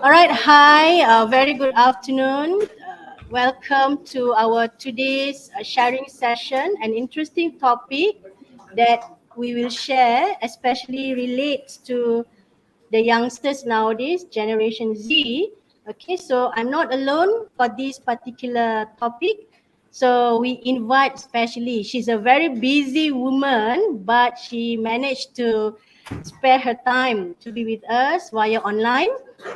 All right, hi, very good afternoon. Welcome to our today's sharing session, an interesting topic that we will share, especially relates to the youngsters nowadays, Generation Z. Okay, so I'm not alone for this particular topic. So we invite specially, she's a very busy woman, but she managed to spare her time to be with us via online.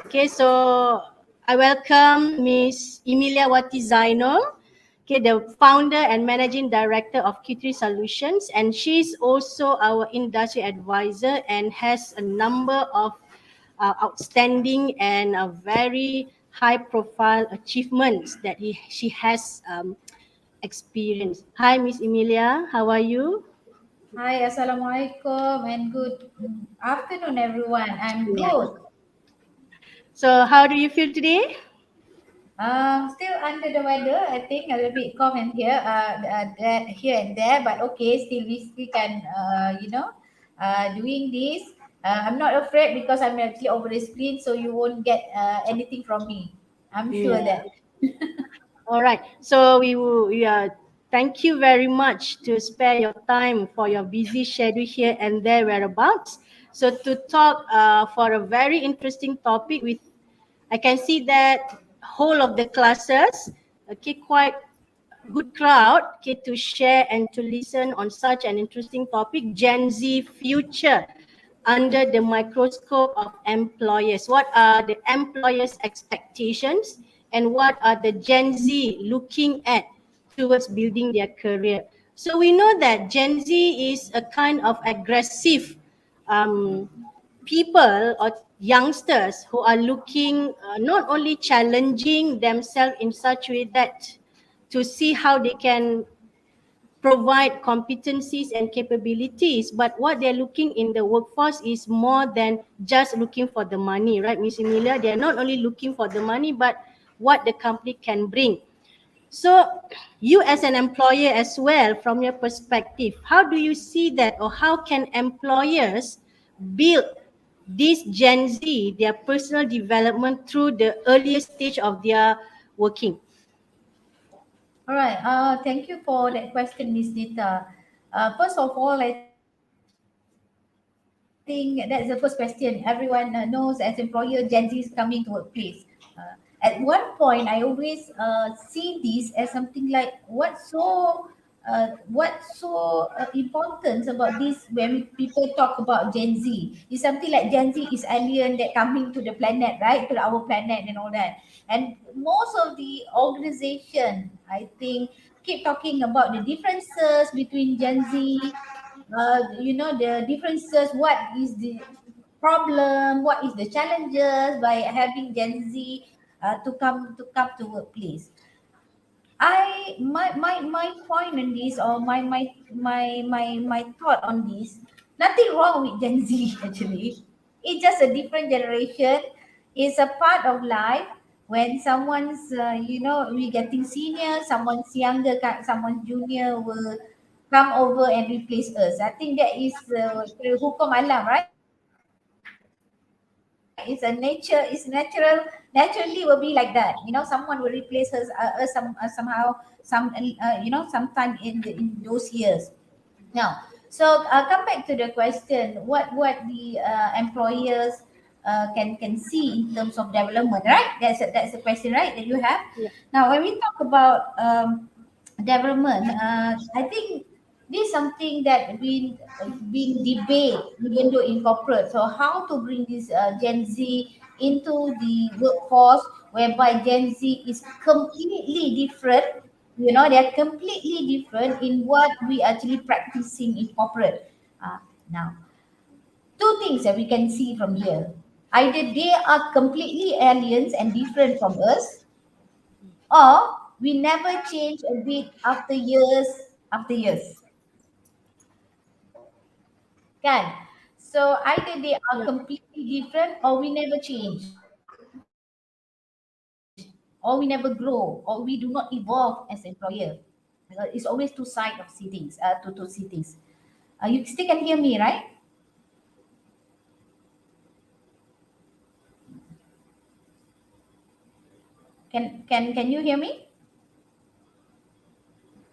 Okay, so I welcome Miss Emiliawati Zainal, okay, the founder and managing director of Q3 Solutions, and she's also our industry advisor and has a number of outstanding and very high profile achievements that she has experienced. Hi, Miss Emilia, how are you? Hi, Assalamualaikum and good afternoon, everyone. I'm Yeah. good. So, how do you feel today? Still under the weather. I think a little bit cough and here and there, but okay. Still, we still can, doing this. I'm not afraid because I'm actually over the screen, so you won't get anything from me. I'm sure Yeah. that. All right. So thank you very much to spare your time for your busy schedule here and there whereabouts. So to talk for a very interesting topic with, I can see that whole of the classes, okay, quite good crowd, okay, to share and to listen on such an interesting topic, Gen Z future under the microscope of employers. What are the employers' expectations and what are the Gen Z looking at towards building their career? So we know that Gen Z is a kind of aggressive um, people or youngsters who are looking not only challenging themselves in such a way that to see how they can provide competencies and capabilities, but what they're looking in the workforce is more than just looking for the money, right, Miss Emilia? They're not only looking for the money, but what the company can bring. So you as an employer as well, from your perspective, how do you see that, or how can employers build this Gen Z, their personal development through the earliest stage of their working? All right. Thank you for that question, Miss Nita. First of all, I think that's the first question. Everyone knows as employer, Gen Z is coming to workplace. At one point, I always see this as something like what's so important about this when people talk about Gen Z. It's something like Gen Z is alien that coming to the planet, right? To our planet and all that. And most of the organization, I think, keep talking about the differences between Gen Z, the differences, what is the problem, what is the challenges by having Gen Z to workplace. My point on this, or my thought on this, nothing wrong with Gen Z actually. It's just a different generation. It's a part of life. When someone's we getting senior, someone's younger, someone junior will come over and replace us. I think that is hukum alam, right? It's a nature, it's natural, naturally will be like that. Someone will replace us, somehow, sometime in those years. Now, so come back to the question, what the employers can see in terms of development, right? That's the question, right, that you have. Yeah. Now, when we talk about development, I think this is something that been debate even though in corporate. So how to bring this Gen Z into the workforce, whereby Gen Z is completely different. They're completely different in what we actually practicing in corporate. Now, two things that we can see from here. Either they are completely aliens and different from us, or we never change a bit after years. Kan? So either they are Yeah. completely different, or we never change, or we never grow, or we do not evolve as employer. It's always two sides of see things, to see things. You still can hear me, right? Can you hear me?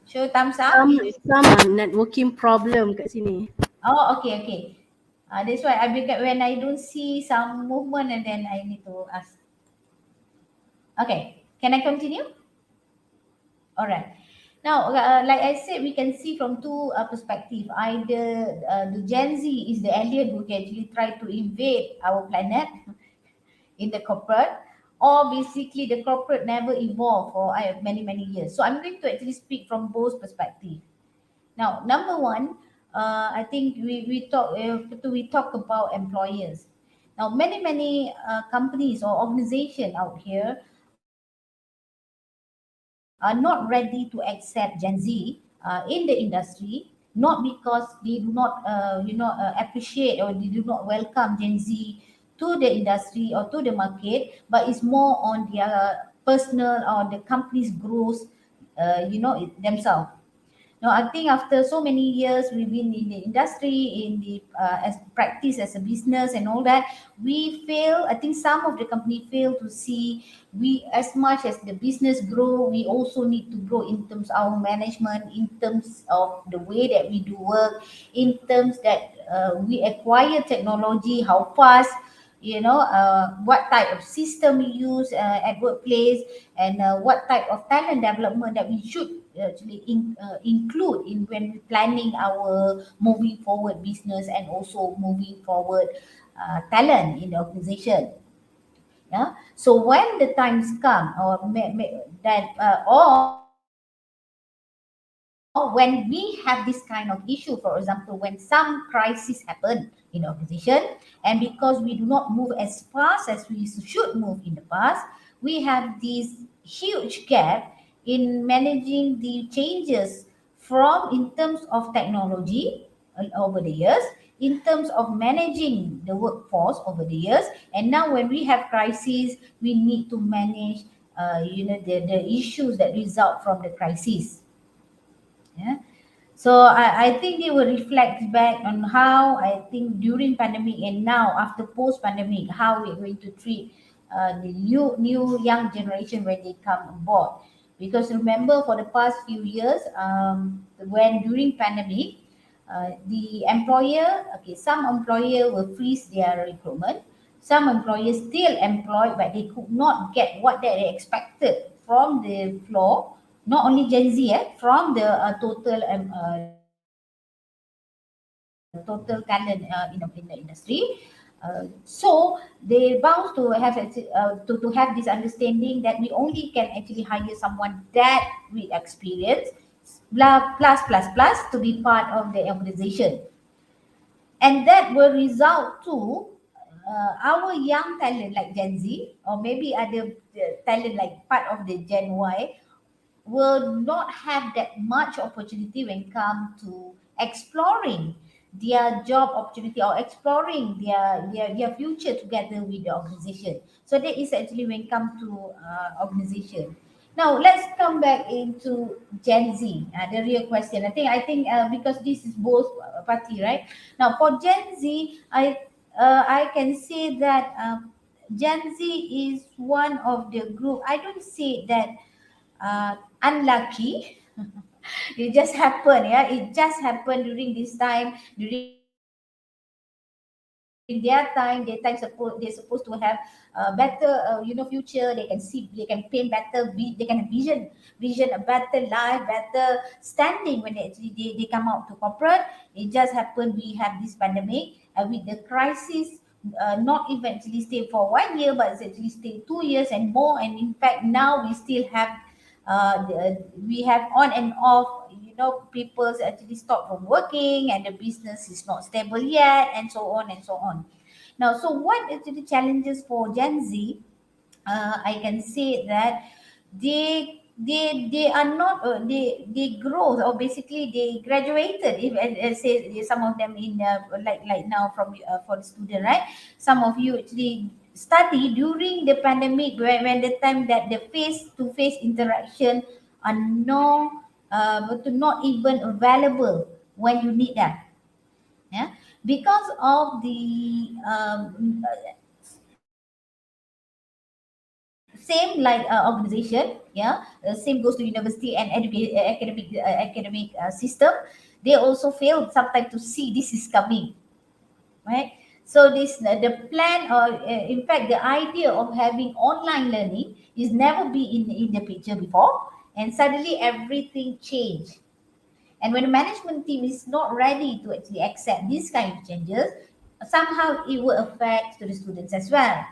Show thumbs up. Some networking problem kat sini. Oh, okay, okay. That's why when I don't see some movement, and then I need to ask. Okay, can I continue? All right. Now, like I said, we can see from two perspectives. Either the Gen Z is the alien who can actually try to invade our planet in the corporate, or basically the corporate never evolved for many many years. So I'm going to actually speak from both perspectives. Now, number one, I think we talk about employers. Now, many companies or organization out here are not ready to accept Gen Z in the industry, not because they do not appreciate, or they do not welcome Gen Z to the industry or to the market, but it's more on their personal or the company's growth, themselves. No, I think after so many years we've been in the industry, in the as practice as a business and all that, we fail. I think some of the company fail to see we, as much as the business grow, we also need to grow in terms of our management, in terms of the way that we do work, in terms that we acquire technology, how fast, what type of system we use at workplace, and what type of talent development that we should actually include in when planning our moving forward business, and also moving forward talent in the organization. Yeah. So when the times come, or that or when we have this kind of issue, for example, when some crisis happen in organization, and because we do not move as fast as we should move in the past, we have this huge gap in managing the changes from in terms of technology over the years, in terms of managing the workforce over the years, and now when we have crises, we need to manage the issues that result from the crisis. Yeah. So I think they will reflect back on how, I think, during pandemic and now after post pandemic, how we're going to treat the new young generation when they come on board. Because remember, for the past few years, when during pandemic, the employer, okay, some employer will freeze their recruitment. Some employers still employed, but they could not get what they expected from the floor, not only Gen Z, from the total talent in the industry. So they bound to have to have this understanding that we only can actually hire someone that with experience, blah, plus to be part of the organization, and that will result to our young talent like Gen Z, or maybe other talent like part of the Gen Y, will not have that much opportunity when come to exploring their job opportunity, or exploring their future together with the organization. So that is actually when come to organization. Now let's come back into Gen Z, the real question. I think because this is both party, right? Now for Gen Z, I can say that Gen Z is one of the group. I don't say that unlucky. It just happened, yeah, it just happened during this time, during their time, they're supposed to have better future. They can see, they can paint better, they can have vision a better life, better standing when they come out to corporate. It just happened, we have this pandemic, with the crisis, not even actually stay for 1 year, but it's actually stay 2 years and more. And in fact, now we still have we have on and off, people actually stop from working, and the business is not stable yet, and so on and so on. Now, so what is the challenges for Gen Z? I can say that they are not they grow, or basically they graduated. If say some of them in like now from for the student, right? Some of you actually study during the pandemic, when the time that the face to face interaction are not even available when you need them. Yeah, because of the say same like organization, yeah, same goes to university and academic system. They also fail sometimes to see this is coming, right? So this the plan, or in fact the idea of having online learning is never be in the picture before, and suddenly everything changed. And when the management team is not ready to actually accept these kind of changes, somehow it will affect to the students as well,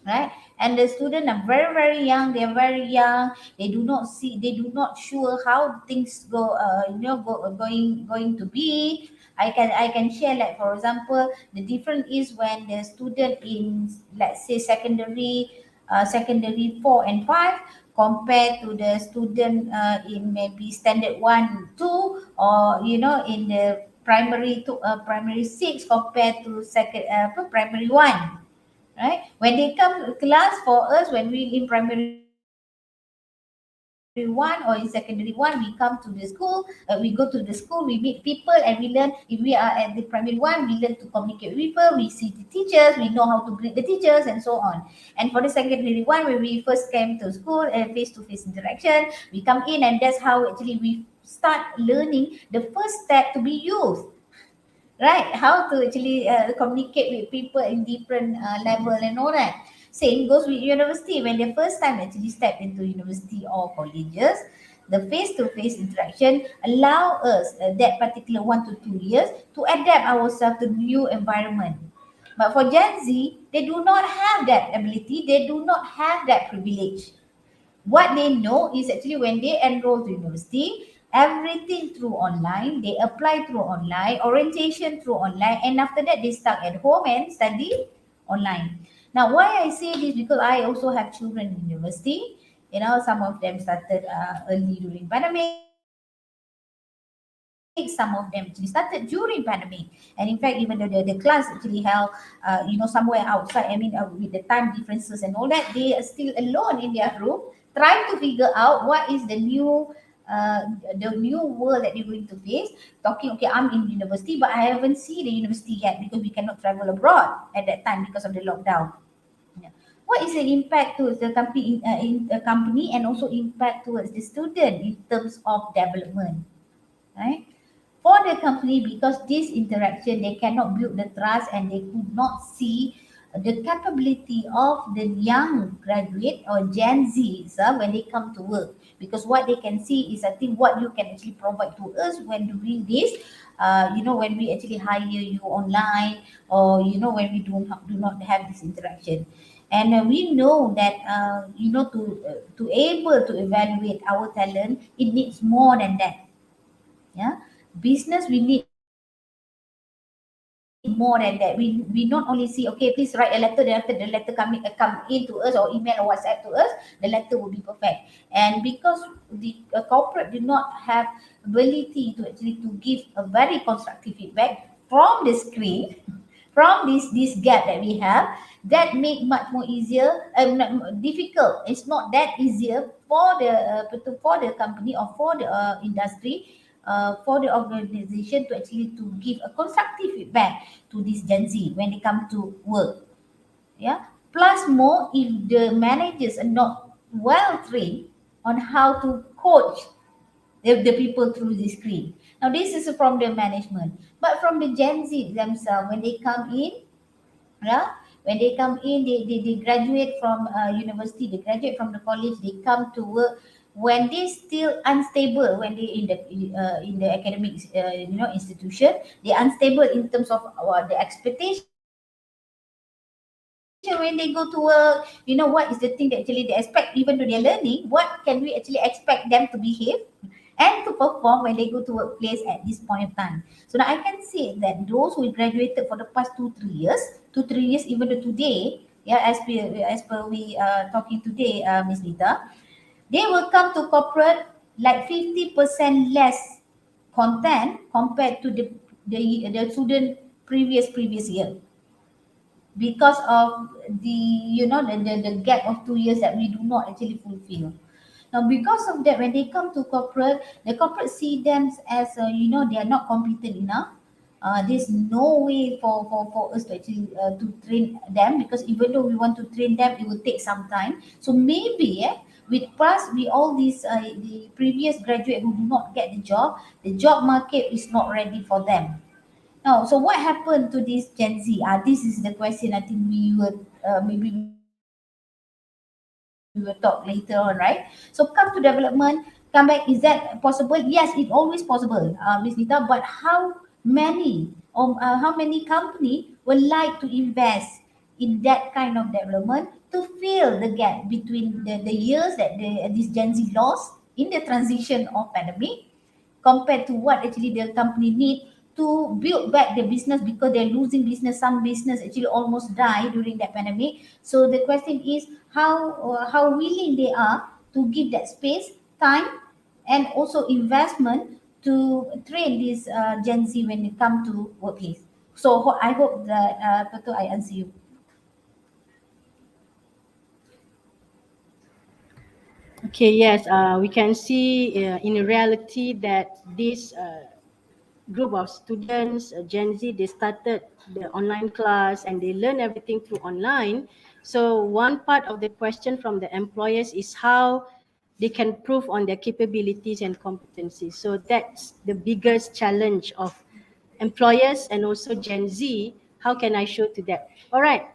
right? And the students are very very young. They are very young. They do not see, they do not sure how things go, going to be. I can share, like for example, the difference is when the student in, let's say, secondary 4 and 5 compared to the student in maybe standard 1 2, or in the primary 6 compared to primary 1, right? When they come to class, for us, when we in primary 1 or in secondary 1, we come to the school, we go to the school, we meet people, and we learn. If we are at the primary 1, we learn to communicate with people, we see the teachers, we know how to greet the teachers, and so on. And for the secondary 1, when we first came to school and face-to-face interaction, we come in, and that's how actually we start learning the first step to be used, right? How to actually communicate with people in different level and all that. Same goes with university. When they first time actually step into university or colleges, the face-to-face interaction allow us that particular 1 to 2 years to adapt ourselves to new environment. But for Gen Z, they do not have that ability, they do not have that privilege. What they know is actually when they enroll to university, everything through online, they apply through online, orientation through online, and after that they stuck at home and study online. Now, why I say this, because I also have children in university. Some of them started early during pandemic, some of them actually started during pandemic. And in fact, even though the class actually held, somewhere outside, with the time differences and all that, they are still alone in their room, trying to figure out what is the new world that they're going to face. Talking, okay, I'm in university, but I haven't seen the university yet because we cannot travel abroad at that time because of the lockdown. Yeah. What is the impact towards the company, in the company, and also impact towards the student in terms of development, right? For the company, because this interaction, they cannot build the trust and they could not see the capability of the young graduate or Gen Zs when they come to work. Because what they can see is, I think, what you can actually provide to us when doing this. When we actually hire you online, or when we do not have this interaction. And we know that to able to evaluate our talent, it needs more than that. Yeah, business, we need more than that. We not only see, okay, please write a letter, then after the letter come in to us, or email or WhatsApp to us, the letter will be perfect. And because the corporate do not have ability to actually to give a very constructive feedback from the screen, from this gap that we have, that make much more easier, difficult. It's not that easier for for the company, or for the industry, for the organization to actually to give a constructive feedback to this Gen Z when they come to work. Yeah. Plus more, if the managers are not well trained on how to coach the people through the screen. Now this is from the management, but from the Gen Z themselves, when they come in, yeah, when they come in, they graduate from university, they graduate from the college, they come to work. When they still unstable, when they in the academic institution, they unstable in terms of the expectation when they go to work. What is the thing that actually they expect, even though they're learning, what can we actually expect them to behave and to perform when they go to workplace at this point of time? So now I can see that those who graduated for the past 2 3 years, even though today, yeah, as per we talking today, Miss Lita, they will come to corporate like 50% less content compared to the student previous year, because of the gap of 2 years that we do not actually fulfill. Now, because of that, when they come to corporate, the corporate see them as they are not competent enough. There's no way for us to actually to train them, because even though we want to train them, it will take some time. So maybe with plus with all these the previous graduate who do not get the job market is not ready for them. Now, so what happened to this Gen Z? This is the question I think we will maybe we will talk later on, right? So come to development, come back. Is that possible? Yes, it always possible, Miss Nita. But how many company would like to invest in that kind of development to fill the gap between the years that this Gen Z lost in the transition of pandemic, compared to what actually the company need to build back the business, because they're losing business. Some business actually almost die during that pandemic. So the question is how willing they are to give that space, time, and also investment to train this Gen Z when it come to workplace. So I hope that Toto, I answer you. Okay, yes, we can see in reality that this group of students, Gen Z, they started the online class and they learn everything through online. So one part of the question from the employers is how they can prove on their capabilities and competencies. So that's the biggest challenge of employers and also Gen Z. How can I show to them? All right.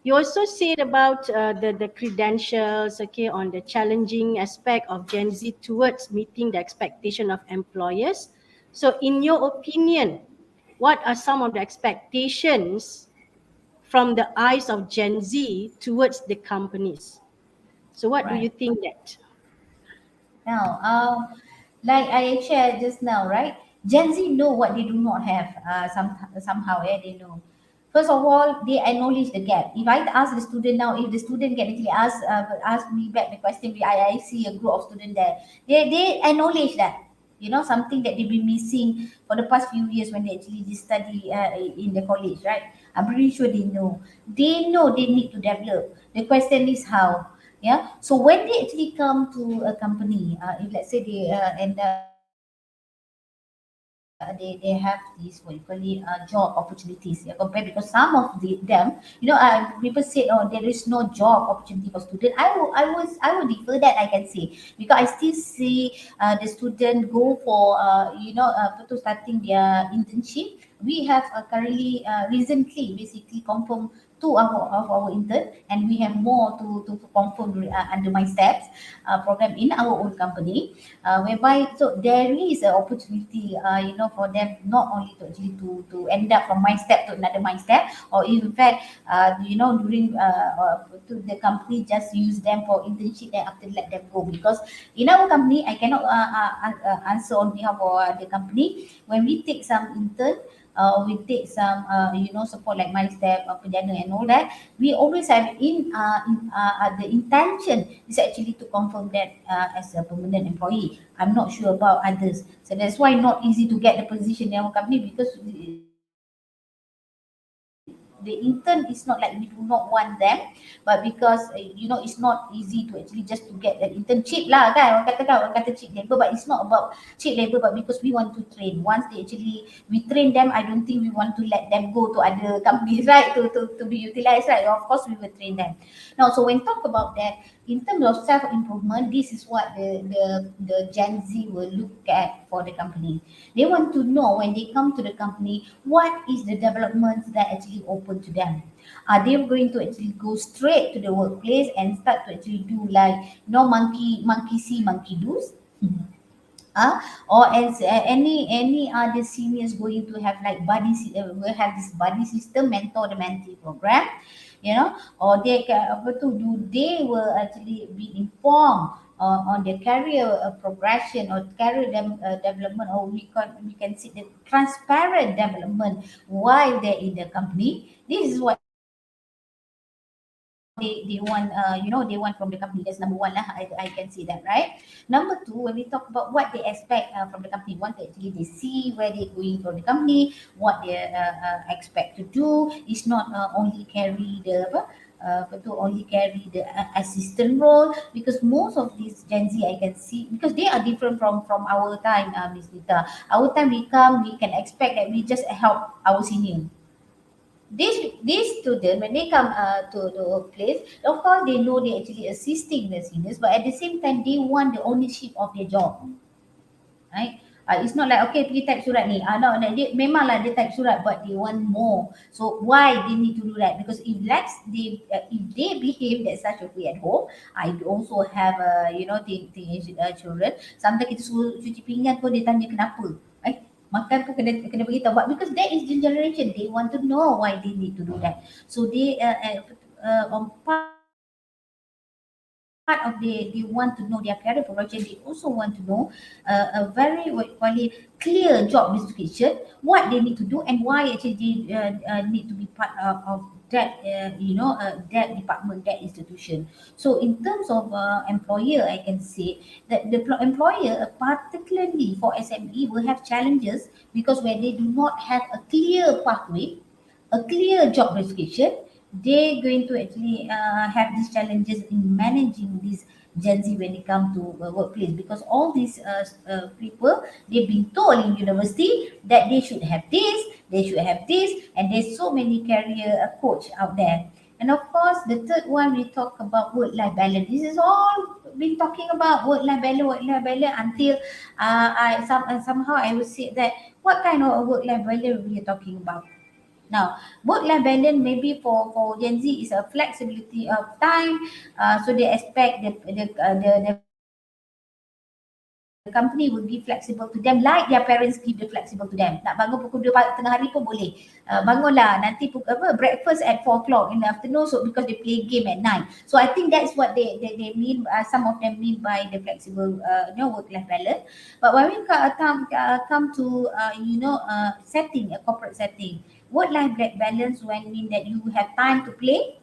You also said about the credentials, okay, on the challenging aspect of Gen Z towards meeting the expectation of employers. So, in your opinion, what are some of the expectations from the eyes of Gen Z towards the companies? So, what do you Right. think that? Now, like I shared just now, right? Gen Z know what they do not have. Somehow, they know. First of all, they acknowledge the gap. If I ask the student now, if the student can actually ask me back the question, I see a group of students there. They acknowledge that, something that they've been missing for the past few years when they actually just study in the college, right? I'm pretty sure they know. They know they need to develop. The question is how. Yeah, so when they actually come to a company, if let's say they end up they have this, what you call it, job opportunities, yeah, compared, because some of people said, oh, there is no job opportunity for student. I will defer that, I can say, because I still see the student go for to starting their internship. We have currently recently basically confirmed two of our intern, and we have more to confirm under my steps program in our own company, whereby so there is an opportunity for them not only to actually to end up from my step to another my step, or in fact during to the company just use them for internship, then after let them go. Because in our company, I cannot answer on behalf of the company. When we take some intern, we take some support like my step, penjana and all that, we always have the intention is actually to confirm that as a permanent employee. I'm not sure about others, so that's why not easy to get the position in our company, because the intern is not like we do not want them, but because it's not easy to actually just to get the intern cheap lah kan, orang kata cheap labor, but it's not about cheap labor, but because we want to train. Once they actually we train them, I don't think we want to let them go to other companies, right, to be utilized, right? Of course we will train them. Now, so when talk about that, in terms of self improvement, this is what the Gen Z will look at for the company. They want to know when they come to the company, what is the developments that actually open to them. Are they going to actually go straight to the workplace and start to actually do like monkey see, monkey do's? uh, or as any other seniors going to have like will have this buddy system, mentor the mentee program, or they apa tu, do they will actually be informed on their career progression or career development, or we can see the transparent development while they're in the company. This is what they want, they want from the company. That's number one lah. I can see that, right? Number two, when we talk about what they expect from the company, one, they actually they see where they're going from the company, what they expect to do is not only carry the to only carry the assistant role, because most of these Gen Z I can see, because they are different from our time, Miss Lita. Our time we come, we can expect that we just help our senior. These students, when they come to a place, of course they know they actually assisting the seniors, but at the same time they want the ownership of their job, right? It's not like okay pergi type surat ni. No, dia memanglah dia type surat, but they want more. So why they need to do that? Because if they behave that such a way at home, I also have teenage children. Sometimes kita suruh cuci pinggan pun dia tanya kenapa. Makan pun kena beritahu, but because that is the generation, they want to know why they need to do that. So they on part of they want to know their career progression. They also want to know a very what you call it clear job description, what they need to do, and why actually they need to be part of that that department, that institution. So in terms of employer, I can say that the employer, particularly for SME, will have challenges, because when they do not have a clear pathway, a clear job description, they're going to actually have these challenges in managing this Gen Z when they come to workplace, because all these people, they've been told in university that they should have this, they should have this, and there's so many career coach out there. And of course, the third one, we talk about work-life balance. This is all been talking about work-life balance until somehow I would say that what kind of work-life balance we are talking about. Now, work-life balance maybe for Gen Z is a flexibility of time. So they expect the company will be flexible to them, like their parents give the flexible to them. Nak bangun pukul 2 tengah hari pun boleh. Bangunlah nanti breakfast at 4 o'clock in the afternoon, so because they play game at night. So I think that's what they mean. Some of them mean by the flexible work-life balance. But when we come to setting a corporate setting, work-life balance when mean that you have time to play,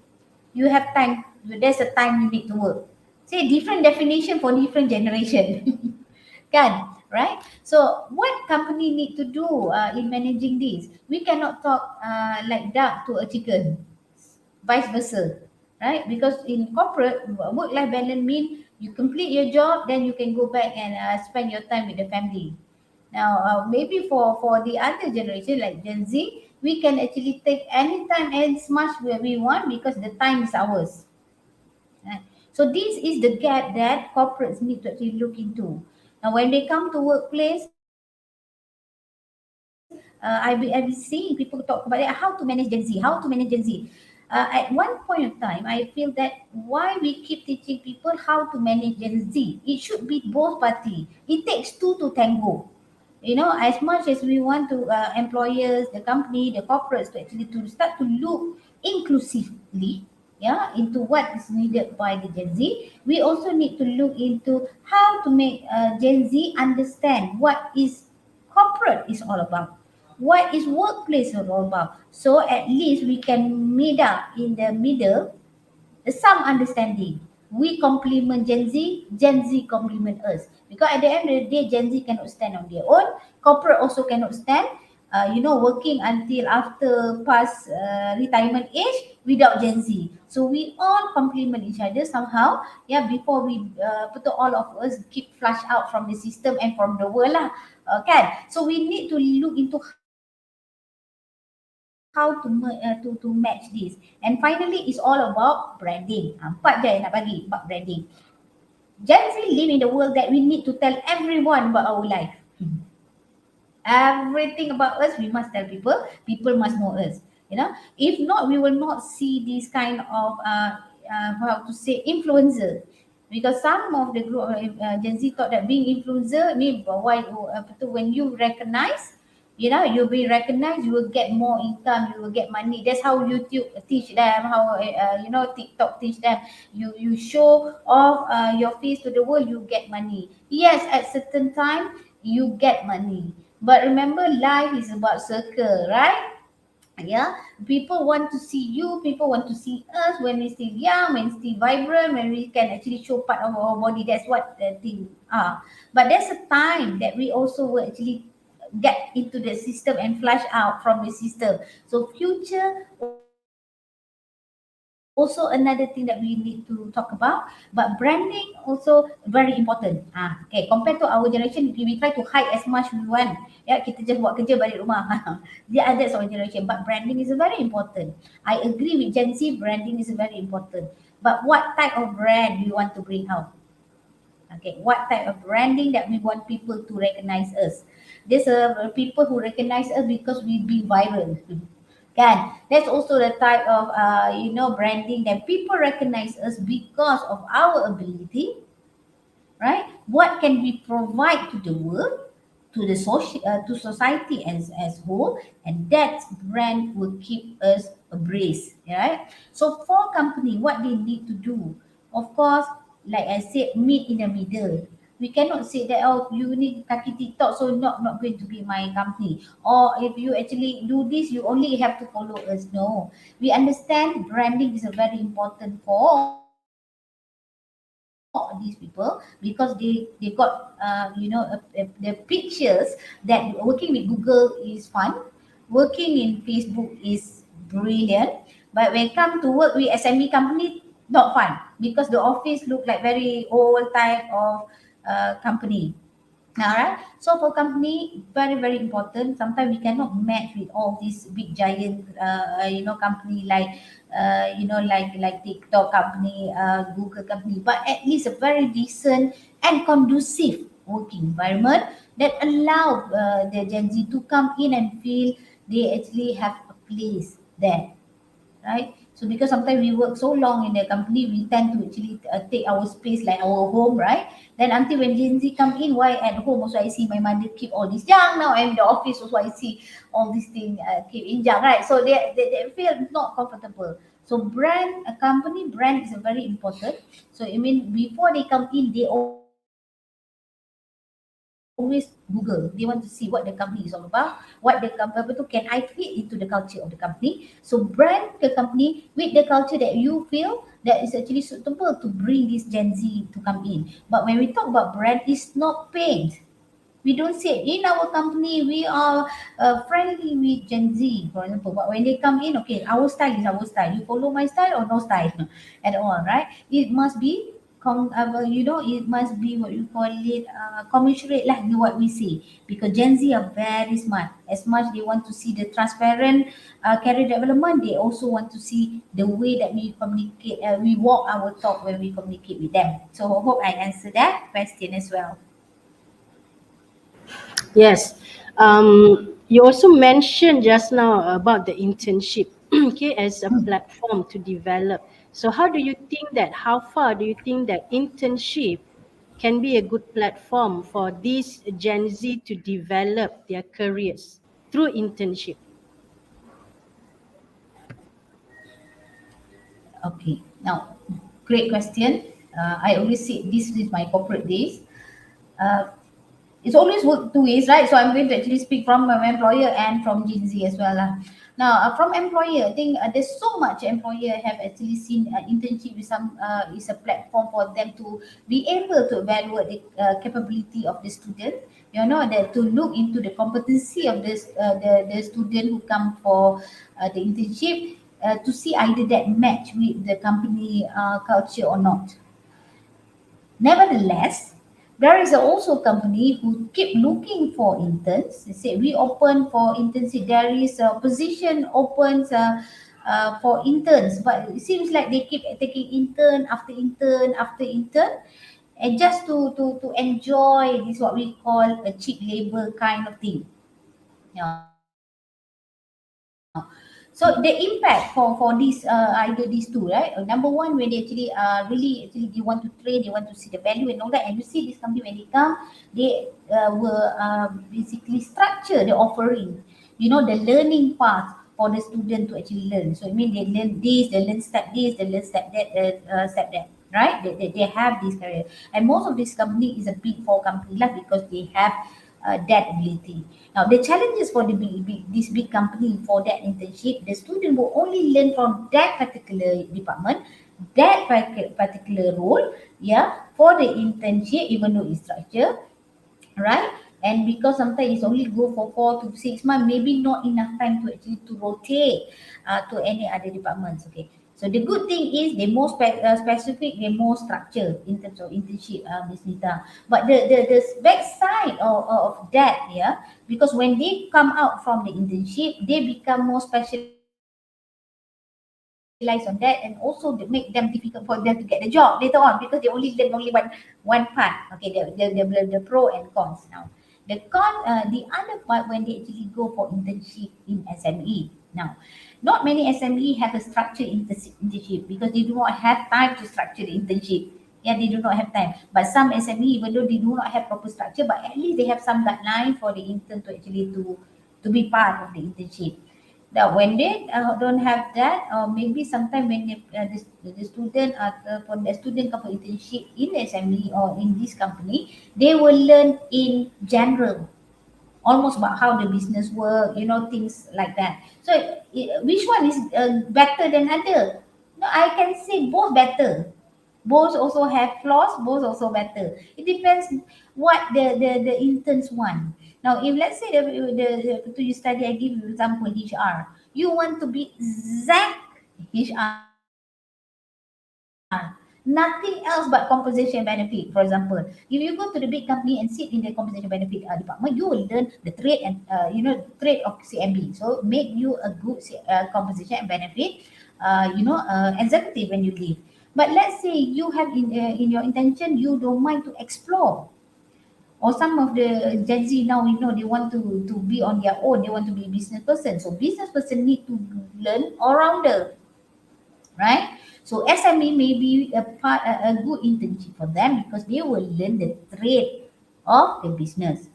you have time, there's a time you need to work. Say different definition for different generation. Kan? Right? So what company need to do in managing this? We cannot talk like duck to a chicken, vice versa, right? Because in corporate, work-life balance mean you complete your job, then you can go back and spend your time with the family. Now, maybe for the other generation like Gen Z, we can actually take any time as much where we want, because the time is ours. Right? So this is the gap that corporates need to actually look into. Now, when they come to workplace, I've been seeing people talk about it, how to manage Gen Z, how to manage Gen Z. At one point of time, I feel that why we keep teaching people how to manage Gen Z, it should be both party. It takes two to tango. As much as we want to employers, the company, the corporates to actually to start to look inclusively, yeah, into what is needed by the Gen Z, we also need to look into how to make Gen Z understand what is corporate is all about, what is workplace is all about. So at least we can meet up in the middle, some understanding. We complement Gen Z complement us. Because at the end of the day, Gen Z cannot stand on their own. Corporate also cannot stand, working until after past retirement age without Gen Z. So we all complement each other somehow. Yeah, before we put all of us keep flush out from the system and from the world lah. Kan? So we need to look into how to match this. And finally, it's all about branding. Empat je yang nak bagi, empat branding. Gen Z live in the world that we need to tell everyone about our life. Everything about us, we must tell people. People must know us. If not, we will not see this kind of how to say influencer. Because some of the group Gen Z thought that being influencer mean why when you recognize, you'll be recognized, you will get more income, you will get money. That's how YouTube teach them, how TikTok teach them. You show off your face to the world, you get money. Yes, at certain time you get money, but remember, life is about circle, right? Yeah, people want to see you, people want to see us when we're still young, when still vibrant, when we can actually show part of our body. That's what the thing are. But there's a time that we also will actually get into the system and flush out from the system. So future also need to also another thing that we need to talk about. But branding also very important. Okay, compared to our generation, we try to hide as much we want. Ya, kita just buat kerja balik rumah. Yeah, that's our generation. But branding is very important. I agree with Gen Z. Branding is very important. But what type of brand do you want to bring out? Okay, what type of branding that we want people to recognize us? There's people who recognize us because we be viral. Kan? That's also the type of branding that people recognize us because of our ability, right? What can we provide to the world, to the social, to society as whole, and that brand will keep us abreast, right? So for company, what they need to do, of course, like I said, meet in the middle. We cannot say that, oh, you need kaki TikTok, so not going to be my company. Or if you actually do this, you only have to follow us. No, we understand branding is a very important for these people because they got the pictures that working with Google is fun, working in Facebook is brilliant, but when it come to work with SME company, not fun because the office look like very old type of company. Alright, so for company, very very important. Sometimes we cannot match with all these big giant, company like, like TikTok company, Google company. But at least a very decent and conducive working environment that allow the Gen Z to come in and feel they actually have a place there, right? So because sometimes we work so long in the company, we tend to actually take our space like our home, right? Then until when Gen Z come in, why at home also I see my mother keep all this junk. Now I'm in the office also I see all these things keep in junk, right? So they feel not comfortable. So brand, a company brand is a very important. So I mean before they come in, they always Google. They want to see what the company is all about, what the company can I fit into the culture of the company. So brand the company with the culture that you feel that is actually suitable to bring this Gen Z to come in. But when we talk about brand, it's not paint. We don't say in our company we are friendly with Gen Z, for example. But when they come in, okay, our style is our style. You follow my style or no style at all, right? It must be it must be what you call it, commensurate lah with what we say, because Gen Z are very smart. As much they want to see the transparent career development, they also want to see the way that we communicate, we walk our talk when we communicate with them. So I hope I answer that question as well. Yes. You also mentioned just now about the internship, okay, as a platform to develop. So, how do you think that? How far do you think that internship can be a good platform for these Gen Z to develop their careers through internship? Okay, now great question. I always say this is my corporate days. Uh, it's always work two ways, right? So I'm going to actually speak from my employer and from Gen Z as well. Now, from employer, I think there's so much employer have actually seen internship with some is a platform for them to be able to evaluate the capability of the student. You know that to look into the competency of this the student who come for the internship to see either that match with the company culture or not. Nevertheless, there is also a company who keep looking for interns. They say we open for internship. There is a position opens for interns, but it seems like they keep taking intern after intern after intern, and just to enjoy this what we call a cheap labor kind of thing. Yeah. So the impact for either these two, right? Number one, when they actually really actually they want to train, they want to see the value and all that, and you see this company when they come, they will basically structure the offering. You know, the learning path for the student to actually learn. So I mean they learn this, they learn step this, they learn step that, step that. Right? They have this career, and most of this company is a big four company lah because they have that ability. Now, the challenges for the this big company for that internship, the student will only learn from that particular department, that particular role, yeah, for the internship, even though it's structured, right? And because sometimes it's only go for 4 to 6 months, maybe not enough time to actually to rotate to any other departments. Okay. So the good thing is they're more specific, they're more structured in terms of internship, Ms. Nita. But the backside of that, yeah, because when they come out from the internship, they become more specialized on that, and also they make them difficult for them to get the job later on because they only learn only one part. Okay, the pro and cons now. The other part when they actually go for internship in SME. Now, not many SME have a structured internship because they do not have time to structure the internship. Yeah, they do not have time. But some SME, even though they do not have proper structure, but at least they have some guideline for the intern to actually to be part of the internship. Now, when they don't have that, or maybe sometime when the student for the student come for internship in the SME or in this company, they will learn in general, almost about how the business work, things like that. So, which one is better than other? No, I can say both better. Both also have flaws. Both also better. It depends what the interns want. Now, if let's say to you study, I give you example HR. You want to be exact HR, nothing else but compensation benefit. For example, if you go to the big company and sit in the compensation benefit department, you will learn the trade and trade of CMB. So make you a good compensation and benefit, executive when you leave. But let's say you have in your intention you don't mind to explore, or some of the Gen Z now, they want to be on their own, they want to be a business person. So business person need to learn all rounder, right? So SME may be a good internship for them because they will learn the trade of the business.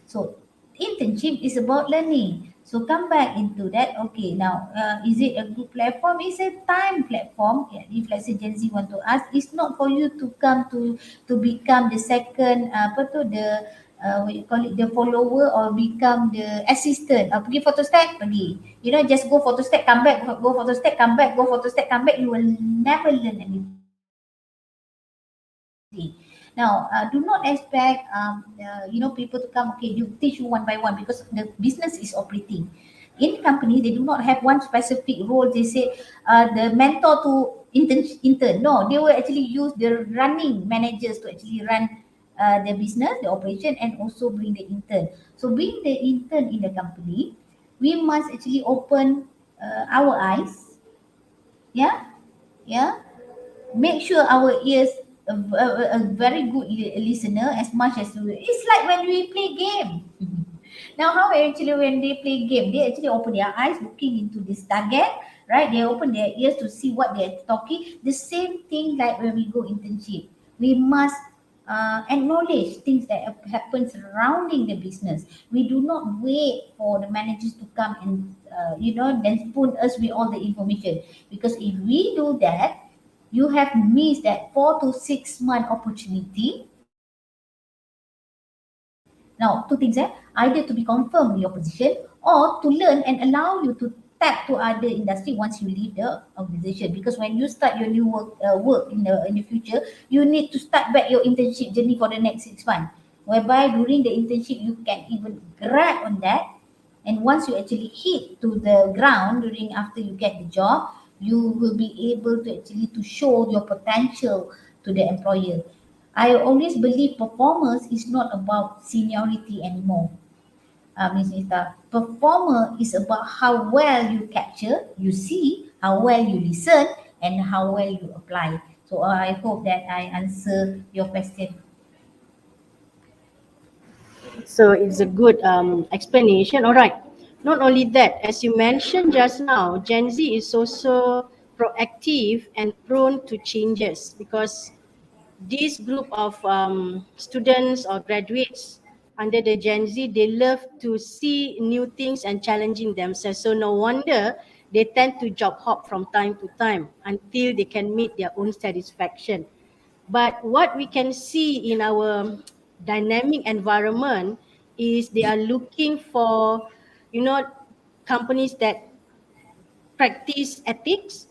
So internship is about learning. So come back into that. Okay, now is it a good platform? It's a time platform. Yeah, if let's say Gen Z want to ask, it's not for you to come to become the second what you call it, the follower, or become the assistant. Pergi photostat, pergi. Just go photostat, come back, go photostat, come back, go photostat, come back. You will never learn anything. Now, do not expect, people to come. Okay, you teach you one by one because the business is operating. In companies, they do not have one specific role. They say the mentor to intern. No, they will actually use the running managers to actually run the business, the operation, and also bring the intern. So being the intern in the company, we must actually open our eyes, yeah, yeah, make sure our ears a very good listener as much as it's like when we play game. Now, how actually when they play game, they actually open their eyes looking into this target, right? They open their ears to see what they're talking. The same thing like when we go internship. We must acknowledge things that happen surrounding the business. We do not wait for the managers to come and then spoon us with all the information. Because if we do that, you have missed that 4 to 6 month opportunity. Now, two things, either to be confirmed in your position or to learn and allow you to tap to other industry once you leave the organization. Because when you start your new work in the future, you need to start back your internship journey for the next 6 months. Whereby during the internship you can even grab on that, and once you actually hit to the ground during after you get the job, you will be able to actually to show your potential to the employer. I always believe performance is not about seniority anymore, Ms. Nita. Performer is about how well you capture, you see, how well you listen, and how well you apply. So I hope that I answer your question. So it's a good explanation. All right. Not only that, as you mentioned just now, Gen Z is also proactive and prone to changes because this group of students or graduates under the Gen Z, they love to see new things and challenging themselves. So no wonder they tend to job hop from time to time until they can meet their own satisfaction. But what we can see in our dynamic environment is they are looking for, you know, companies that practice ethics,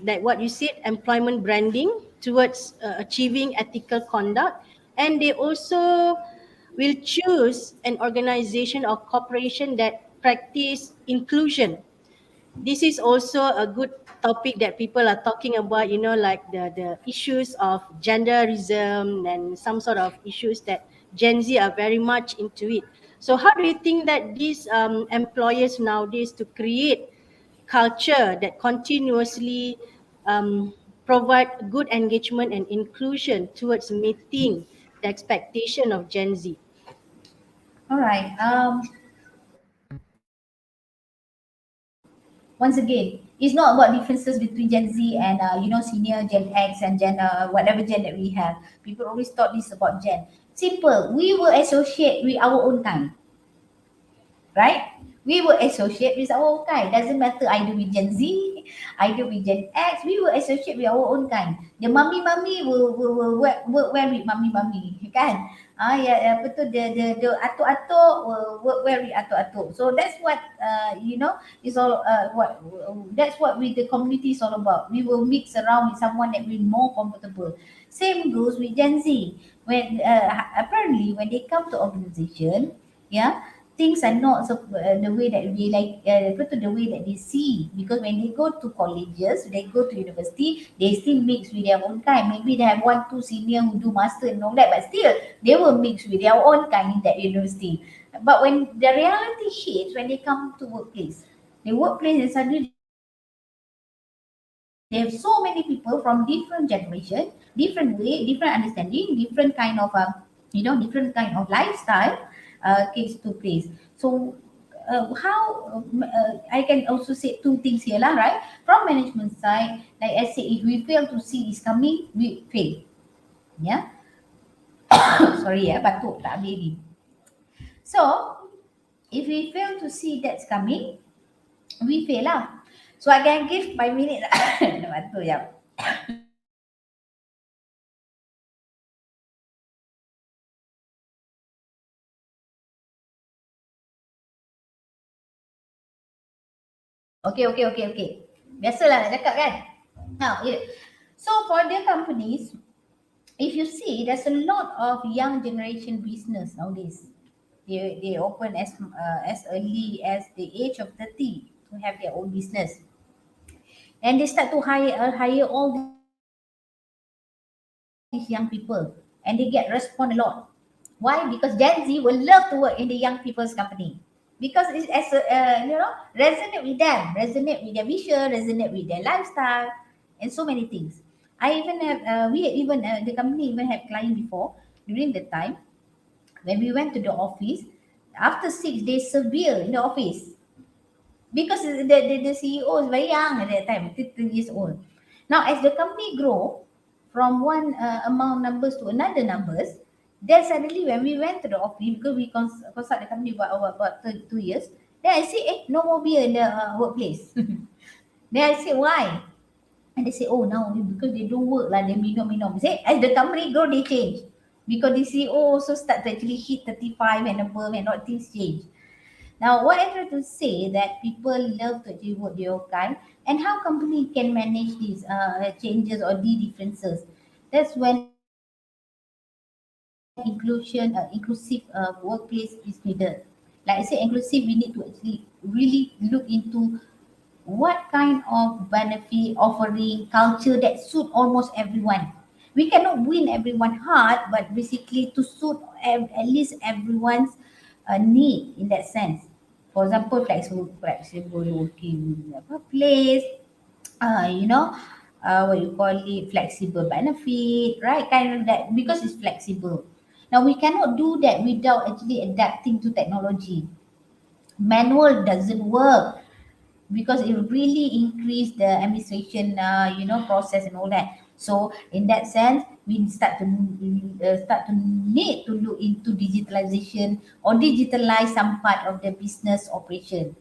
like what you said, employment branding towards achieving ethical conduct. And they also will choose an organization or corporation that practice inclusion. this is also a good topic that people are talking about, like the issues of genderism and some sort of issues that Gen Z are very much into it. So how do you think that these employers nowadays to create culture that continuously provide good engagement and inclusion towards meeting the expectation of Gen Z? All right. Once again, it's not about differences between Gen Z and senior Gen X and Gen whatever Gen that we have. People always thought this about Gen. Simple. We will associate with our own kind, right? We will associate with our own kind. Doesn't matter either with Gen Z, either with Gen X. We will associate with our own kind. The mummy will wear with mummy, kan? Ya, betul. The atuk-atuk will wear with atuk-atuk. So that's what is all. What that's what with the community is all about. We will mix around with someone that we're more comfortable. Same goes with Gen Z. When apparently when they come to organization, yeah, things are not so, the way that we like the way that they see, because when they go to colleges, they go to university, they still mix with their own kind. Maybe they have one two senior who do master and all that, but still they will mix with their own kind in that university. But when the reality hits, when they come to workplace, the workplace, and suddenly they have so many people from different generation, different way, different understanding, different kind of different kind of lifestyle takes to place. So how I can also say two things here lah, right? From management side, like I say, if we fail to see this coming, we fail. Yeah. Sorry ya, batuk tak habis. So if we fail to see that's coming, we fail lah. So I can give 5 minutes. Batuk ya. Okay. Biasalah nak cakap kan. Now, so for the companies, if you see, there's a lot of young generation business nowadays. They open as early as the age of 30 to have their own business, and they start to hire all these young people, and they get respond a lot. Why? Because Gen Z will love to work in the young people's company, because it's as resonate with them, resonate with their vision, resonate with their lifestyle, and so many things. I even have the company even have client before, during the time when we went to the office. After 6 days serve beer in the office, because the CEO is very young at that time, 30 years old. Now as the company grow from one amount numbers to another numbers, then suddenly when we went to the office, because we consult the company about 2 years, then I say, no more beer in the workplace. Then I say, why? And they say, oh, now because they don't work lah, they minum. Say, as the company grow, they change. Because the CEO also start to actually hit 35 and above, and all things change. Now, what I try to say that people love to actually work their kind, and how company can manage these changes or the differences. That's when inclusive workplace is needed. Like I said, inclusive, we need to actually really look into what kind of benefit offering culture that suit almost everyone. We cannot win everyone's heart, but basically to suit at least everyone's need in that sense. For example, flexible working place, uh, you know, what you call it, flexible benefit, right? Kind of that, because it's flexible. Now we cannot do that without actually adapting to technology. Manual doesn't work, because it really increase the administration process and all that. So in that sense, we start to need to look into digitalization or digitalize some part of the business operation.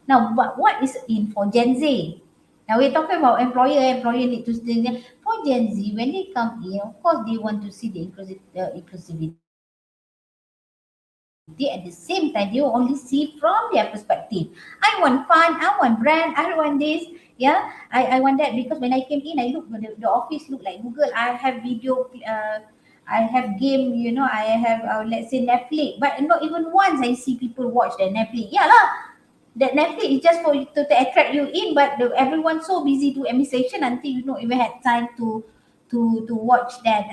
Now what is in for Gen Z? Now we're talking about employer need to stay there. For Gen Z, when they come in, of course they want to see the inclusivity. At the same time, they will only see from their perspective. I want fun, I want brand, I want this. I want that, because when I came in, I look the office look like Google. I have video, I have game, I have let's say Netflix, but not even once I see people watch the Netflix. Yeah lah, that Netflix is just for you to attract you in, but everyone's so busy to administration until you don't even have time to watch that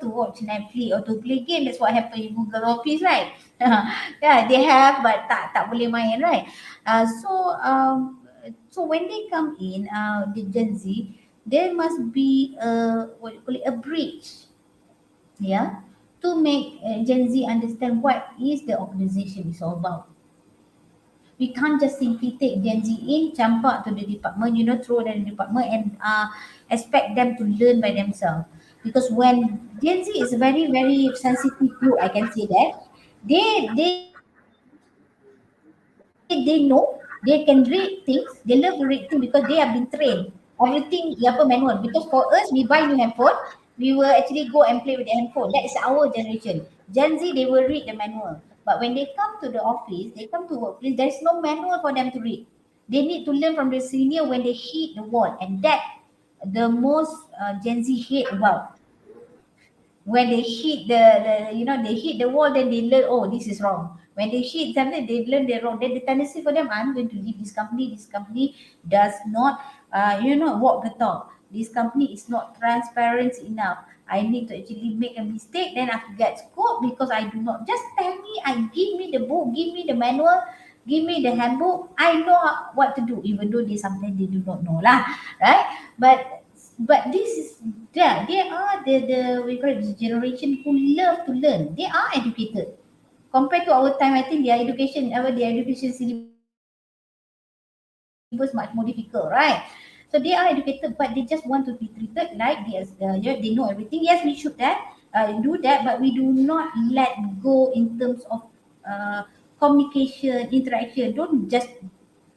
to watch Netflix or to play game. That's what happened in Google Office, right? Yeah, they have, but tak boleh main, right? So when they come in, the Gen Z, there must be a what you call it, a bridge, yeah, to make Gen Z understand what is the organization is all about. We can't just simply take Gen Z in, jump out to the department, throw them in the department and expect them to learn by themselves. Because when Gen Z is a very, very sensitive group, I can say that, they know, they can read things, they love to read things because they have been trained. Everything manual. Because for us, we buy new handphone, we will actually go and play with the handphone. That is our generation. Gen Z, they will read the manual. But when they come to the office, they come to workplace, there is no manual for them to read. They need to learn from the senior when they hit the wall, and that the most Gen Z hate about. When they hit they hit the wall, then they learn, oh, this is wrong. When they hit something, they learn they're wrong. Then the tendency for them, I'm going to leave this company. This company does not walk the talk. This company is not transparent enough. I need to actually make a mistake, then I get scored because I do not. Just tell me, I give me the book, give me the manual, give me the handbook, I know what to do, even though they sometimes they do not know lah, right? But this is, yeah, they are the we call it the generation who love to learn. They are educated compared to our time. I think their education syllabus much more difficult, right? So they are educated, but they just want to be treated like they know everything. Yes, we should do that, but we do not let go in terms of communication, interaction. Don't just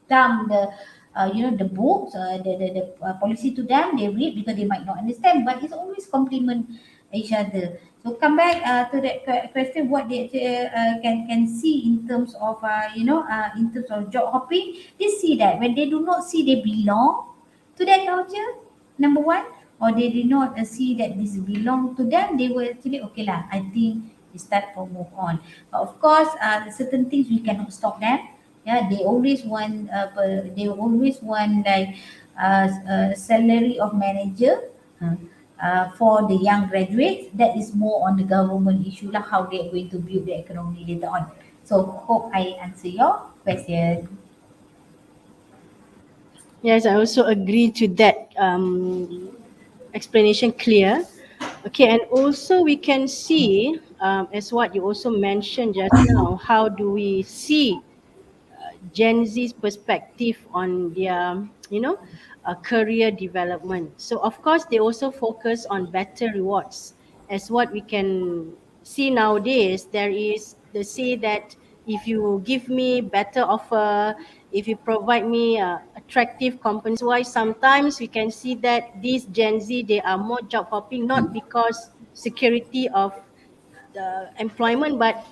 dump the books, the policy to them. They read because they might not understand, but it's always complement each other. So come back to that question, what they can see in terms of in terms of job hopping. They see that when they do not see they belong to that culture, number one, or they did not see that this belong to them, they will actually, okay lah, I think they start for move on. But of course, certain things we cannot stop them. Yeah, they always want like salary of manager uh, for the young graduates. That is more on the government issue lah, how they are going to build the economy later on. So hope I answer your question. Yes, I also agree to that explanation clear. Okay, and also we can see, as what you also mentioned just now, how do we see Gen Z's perspective on their, career development. So of course they also focus on better rewards. As what we can see nowadays, there is they say that if you give me better offer, if you provide me attractive compensation. Why sometimes we can see that these Gen Z they are more job hopping not because security of the employment, but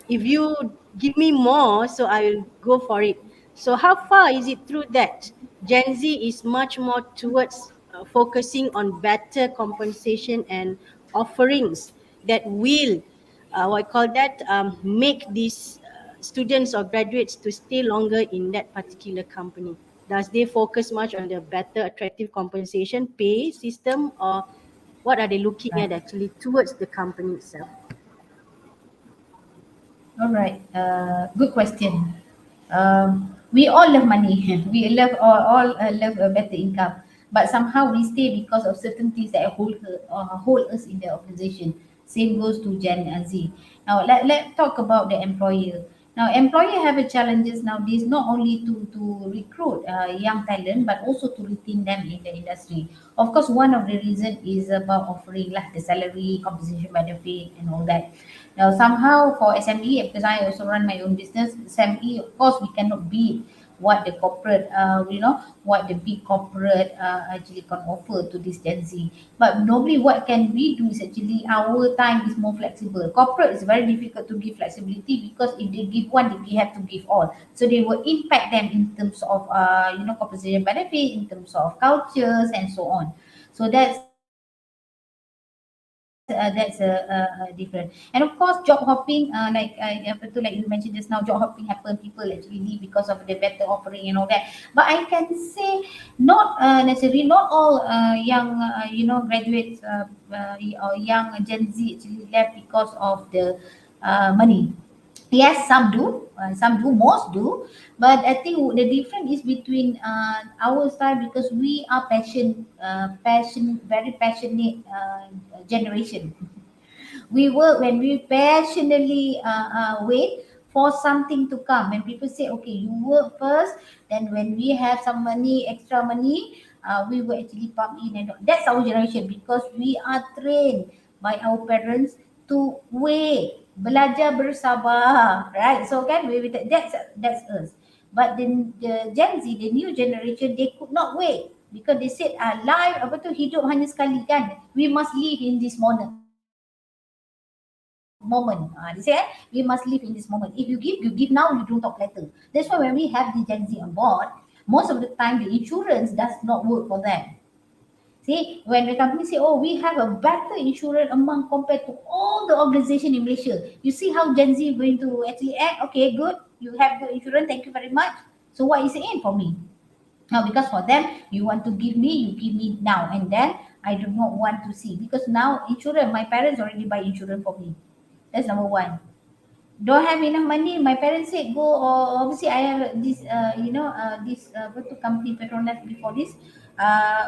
if you give me more, so I will go for it. So how far is it true that Gen Z is much more towards focusing on better compensation and offerings that will, what I call that, make these students or graduates to stay longer in that particular company? Does they focus much on the better attractive compensation pay system, or what are they looking Right. at actually towards the company itself? All right. Good question. We all love money. We all love a better income, but somehow we stay because of certain things that hold us in the organization. Same goes to Gen Z. Now let talk about the employer. Now employer have a challenges nowadays, not only to recruit young talent but also to retain them in the industry. Of course, one of the reason is about offering like the salary, compensation benefit, and all that. Now, somehow for SME, because I also run my own business, SME, of course, we cannot beat what the corporate, what the big corporate actually can offer to this Gen Z. But normally, what can we do is actually our time is more flexible. Corporate is very difficult to give flexibility because if they give one, they have to give all. So they will impact them in terms of, compensation benefit, in terms of cultures, and so on. So that's another different. And of course, job hopping, like you mentioned just now, job hopping happen. People actually leave because of the better offering and all that. But I can say not necessarily, not all young graduates or young Gen Z actually left because of the money. Yes, some do, most do, but I think the difference is between our style, because we are very passionate generation. We work when we passionately wait for something to come. When people say, okay, you work first, then when we have some money, extra money, we will actually pump in, and that's our generation, because we are trained by our parents to wait, belajar bersabar, right? So kan, that's us. But the Gen Z, the new generation, they could not wait, because they said, life apa tu, hidup hanya sekali kan, we must live in this moment. They say, we must live in this moment. If you give, you give now, you don't talk later. That's why when we have the Gen Z on board, most of the time the insurance does not work for them. See, when the company say, oh, we have a better insurance amount compared to all the organization in Malaysia, you see how Gen Z going to actually act. Okay, good, you have good insurance, thank you very much. So what is it in for me? Now, because for them, you want to give me, you give me now, and then I do not want to see, because now insurance, my parents already buy insurance for me. That's number one. Don't have enough money, my parents said go, or obviously I have this this apa tu, company Petronas before this.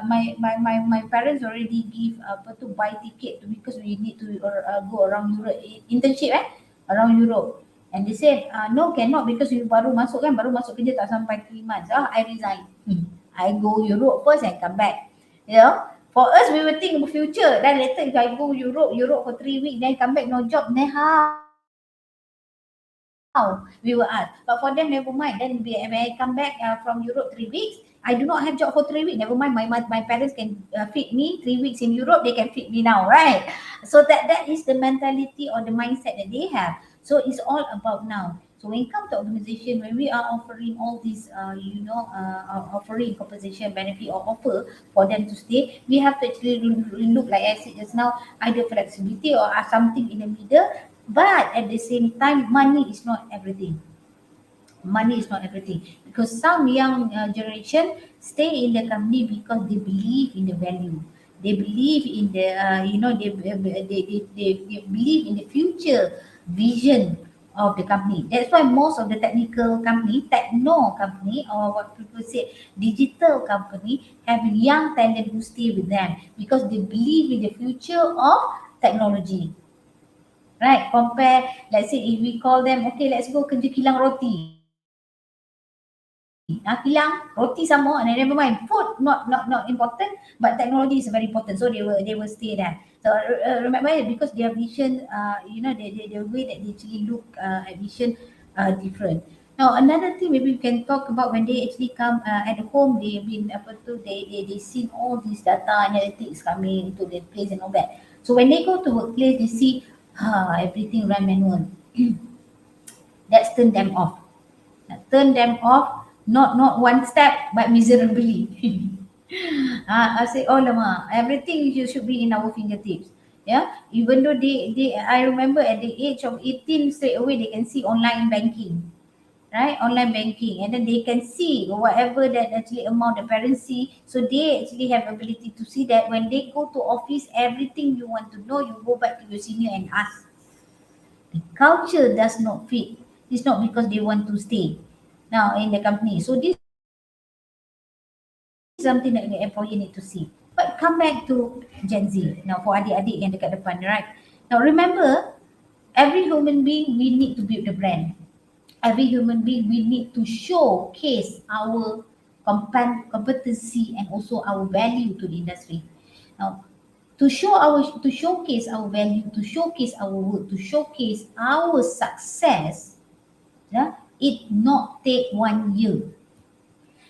My parents already give apa tu, buy ticket to, because we need to go around Europe, internship around Europe. And they said, no, cannot, because you baru masuk kerja tak sampai 3 months. I resign. I go Europe first and come back. You know, for us, we will think of future. Then later, if I go Europe for 3 weeks, then come back no job, then how? We will ask. But for them, never mind. Then when I come back from Europe 3 weeks, I do not have job for 3 weeks. Never mind. My parents can feed me 3 weeks in Europe. They can feed me now, right? So that is the mentality or the mindset that they have. So it's all about now. So when it comes to organization, when we are offering all these, offering compensation, benefit or offer for them to stay, we have to actually look, like I said just now, either flexibility or something in the middle. But at the same time, money is not everything. Money is not everything, because some young generation stay in the company because they believe in the value, they believe in the they believe in the future vision of the company. That's why most of the techno company, or what people say digital company, have young talent who stay with them, because they believe in the future of technology. Right, compare, let's say if we call them, okay, let's go kerja kilang roti. Kilang roti sama, and then never mind, food not important, but technology is very important, so they will stay there. So remember, because their vision, the way that they actually look at vision different. Now another thing maybe we can talk about, when they actually come at home, they've been apa tu, they seen all these data analytics coming into the place and all that. So when they go to workplace, they see everything run manual. That's turn them off. Turn them off, not one step, but miserably. I say, oh lama, everything should be in our fingertips. Yeah, even though I remember at the age of 18, straight away they can see online banking, right? Online banking, and then they can see whatever that actually amount the parents see. So they actually have ability to see that. When they go to office, everything you want to know, you go back to your senior and ask. The culture does not fit. It's not because they want to stay now in the company. So this is something that the employer need to see. But come back to Gen Z. Now for adik-adik yang dekat depan, right? Now remember, every human being, we need to build the brand. Every human being, we need to showcase our competency and also our value to the industry. Now, to showcase our value, to showcase our work, to showcase our success, yeah, it not take 1 year.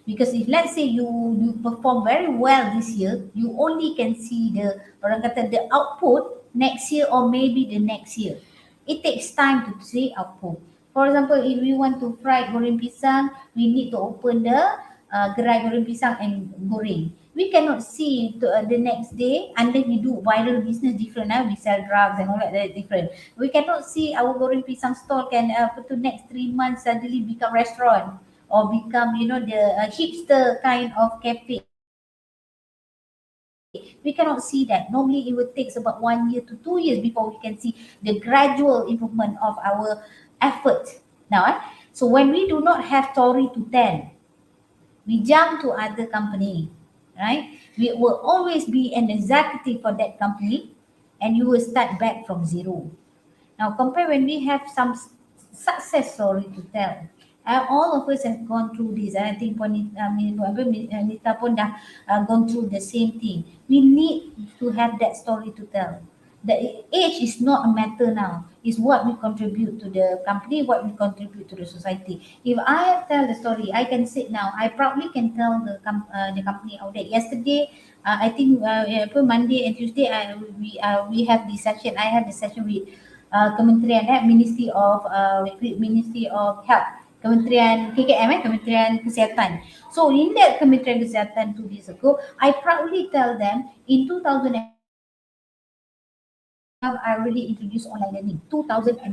Because if let's say you perform very well this year, you only can see the, orang kata, the output next year or maybe the next year. It takes time to see output. For example, if we want to fry goreng pisang, we need to open the gerai goreng pisang and goreng. We cannot see the next day unless we do viral business different. We sell drugs and all that different. We cannot see our goreng pisang stall can to next 3 months suddenly become restaurant or become the hipster kind of cafe. We cannot see that. Normally it will takes about 1 year to 2 years before we can see the gradual improvement of our effort. Now so when we do not have story to tell, we jump to other company, right? We will always be an executive for that company, and you will start back from zero. Now compare when we have some success story to tell. All of us have gone through this. I think Nita pun dah gone through the same thing. We need to have that story to tell. The age is not a matter now. It's what we contribute to the company, what we contribute to the society. If I tell the story, I can sit now. I proudly can tell the company out there. Yesterday, I think Monday and Tuesday, we have this session. I have the session with Kementerian Ministry of Health, Kementerian KKM, Kementerian Kesihatan. So in that Kementerian Kesihatan 2 days ago, I proudly tell them in 2012 I already introduced online learning. 2012.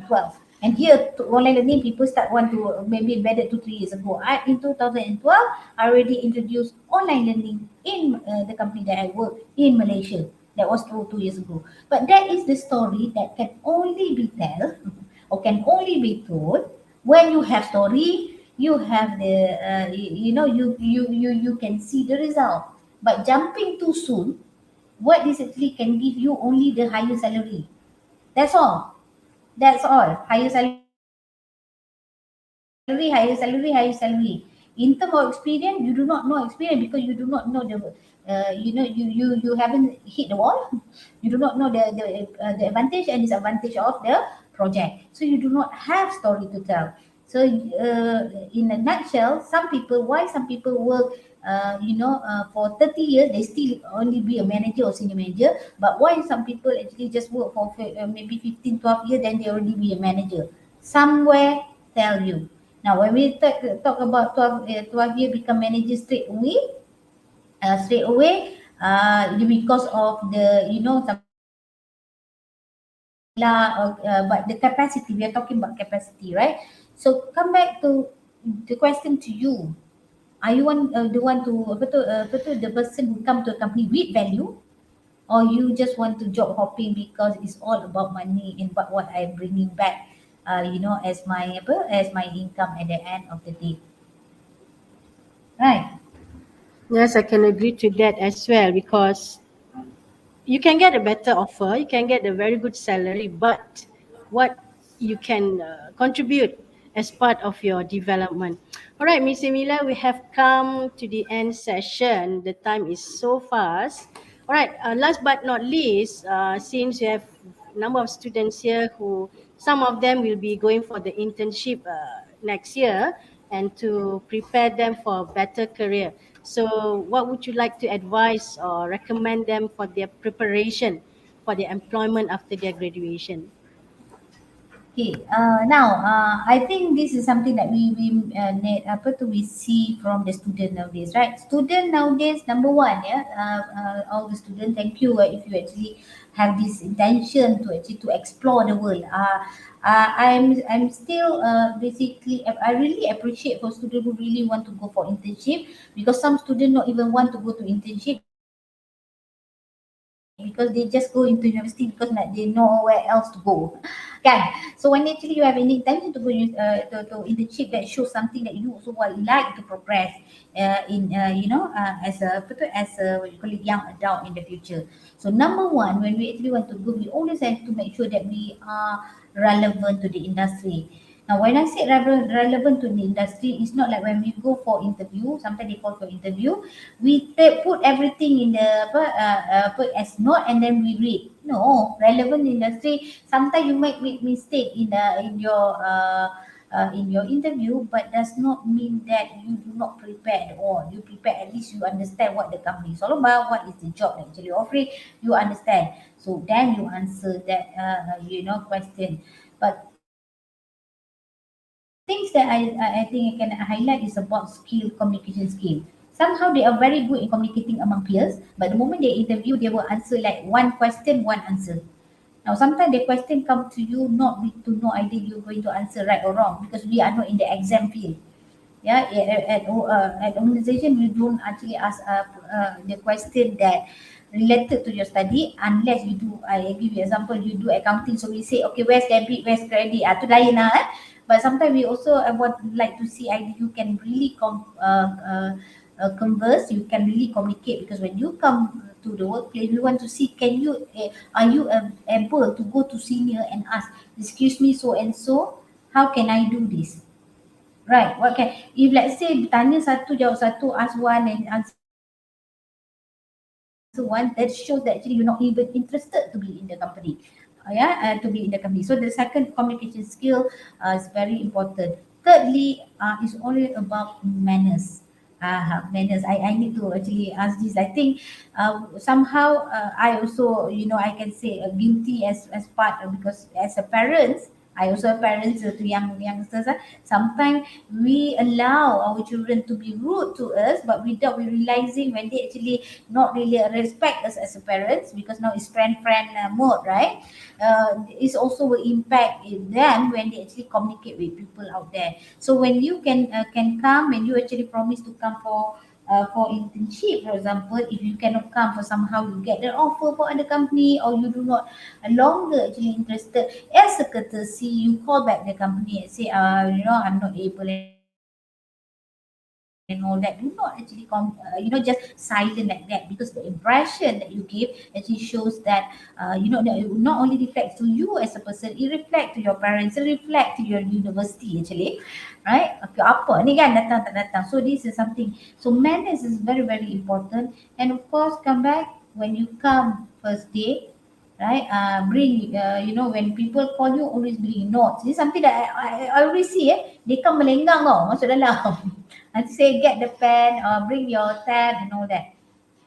And here online learning people start want to maybe embedded 2 3 years ago. In 2012 I already introduced online learning in the company that I work in Malaysia. That was 2 years ago. But that is the story that can only be told or can only be told when you have story, you have the you can see the result. But jumping too soon, what this actually can give you only the higher salary. That's all. That's all. Higher salary, higher salary, higher salary. In terms of experience, you do not know experience because you do not know you haven't hit the wall. You do not know the advantage and disadvantage of the project. So you do not have story to tell. So in a nutshell, some people work for 30 years, they still only be a manager or senior manager. But why some people actually just work for maybe 15, 12 years, then they already be a manager? Somewhere tell you. Now, when we talk about 12 year become manager straight away, because of the, sometimes they have but the capacity, we are talking about capacity, right? So come back to the question to you. Are you the one to the person who come to a company with value, or you just want to job hopping because it's all about money and but what I'm bringing back, as my income at the end of the day, right? Yes, I can agree to that as well because you can get a better offer, you can get a very good salary, but what you can contribute as part of your development. All right, Miss Emilia, we have come to the end session. The time is so fast. All right, last but not least, since you have number of students here who some of them will be going for the internship next year and to prepare them for a better career. So, what would you like to advise or recommend them for their preparation for their employment after their graduation? Okay, now I think this is something that we see from the student nowadays, right? Student nowadays, number one, all the students, thank you if you actually have this intention to actually to explore the world. I'm still basically I really appreciate for students who really want to go for internship, because some students not even want to go to internship because they just go into university because like, they know where else to go. Kan? So when actually you have any intention to go to internship, that shows something that you also want like to progress as a what you call it, young adult in the future. So number one, when we actually want to go, we always have to make sure that we are relevant to the industry. Now, when I say relevant to the industry, it's not like when we go for interview. Sometimes they call for interview, we put everything in the put as note and then we read. No, relevant industry. Sometimes you might make mistake in your interview, but does not mean that you do not prepare at all. You prepare, at least you understand what the company is all about, what is the job that actually offering. You understand, so then you answer that question. But things that I think I can highlight is about skill, communication skill. somehow they are very good in communicating among peers, but the moment they interview, they will answer like one question, one answer. Now, sometimes the question come to you not with to no idea you're going to answer right or wrong, because we are not in the exam field. Yeah, at organization you don't actually ask the question that related to your study, unless you do. I give you example, you do accounting, so we say okay, where's debit, where's credit, tu lain lah but sometimes we also want like to see either you can really converse, you can really communicate, because when you come to the workplace, we want to see, can you are you able to go to senior and ask, excuse me, so and so, how can I do this? Right. What can, if let's say tanya satu jawab satu, ask one and answer one, that shows that actually you're not even interested to be in the company. To be in the company. So the second communication skill is very important. Thirdly, is all about manners. Manners. I need to actually ask this. I think somehow I also, I can say guilty as part of, because as a parents, I also have parents to youngsters. Sometimes we allow our children to be rude to us, but without we realizing when they actually not really respect us as a parents, because now it's friend mode, right? It's also will impact in them when they actually communicate with people out there. So when you can come and you actually promise to come for internship, for example, if you cannot come, for somehow you get an offer for other company, or you do not longer actually interested, as a courtesy, you call back the company and say, I'm not able and all that. Do not actually just silent like that, because the impression that you give actually shows that that not only reflects to you as a person, it reflects to your parents, it reflects to your university actually, right? Okay, apa ni kan datang tak datang. So this is something. So manners is very very important. And of course, come back when you come first day, right? Bring when people call you, always bring notes. This is something that I always see they come melenggang tau masuk dalam. Nanti say get the pen, bring your tab and all that.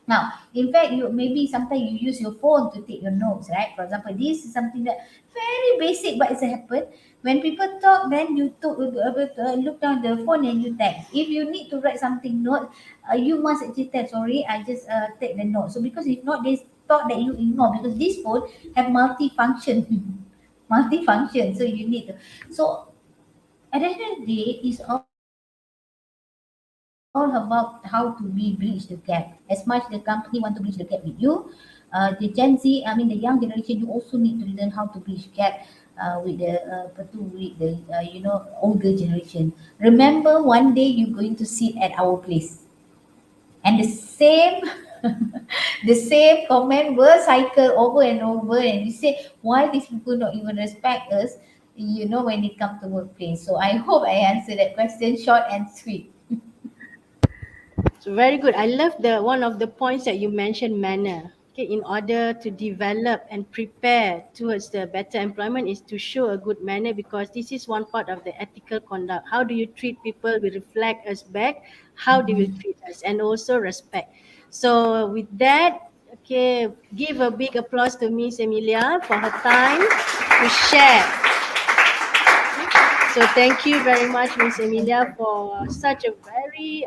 Now, in fact, you maybe sometimes you use your phone to take your notes, right? For example, this is something that very basic, but it's happened. When people talk, then you look down the phone and you text. If you need to write something note, you must actually tell, sorry, I just take the note. So because if not, they thought that you ignore, because this phone have multi-function, multi-function. So you need to. So at the end of the day, it's all about how to bridge the gap. As much the company want to bridge the gap with you, the Gen Z, I mean the young generation, you also need to learn how to bridge gap with the older generation. Remember, one day you're going to sit at our place, and the same the same comment will cycle over and over, and you say why these people not even respect us, when it comes to workplace. So I hope I answered that question short and sweet. So very good. I love the one of the points that you mentioned, manner. Okay, in order to develop and prepare towards the better employment is to show a good manner, because this is one part of the ethical conduct. How do you treat people will reflect us back, how they will treat us, and also respect. So with that, okay, give a big applause to Miss Emilia for her time to share. So thank you very much, Miss Emilia, for such a very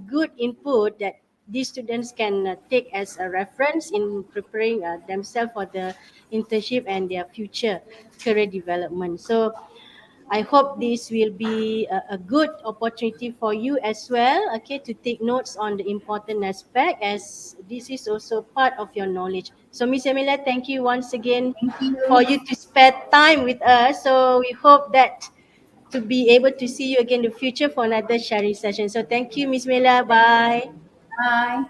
good input that these students can take as a reference in preparing themselves for the internship and their future career development. So I hope this will be a good opportunity for you as well, okay, to take notes on the important aspect, as this is also part of your knowledge. So Miss Emilia, thank you once again Thank for you. you to spend time with us. So we hope that to be able to see you again in the future for another sharing session. So thank you, Miss Mela. Bye. Bye.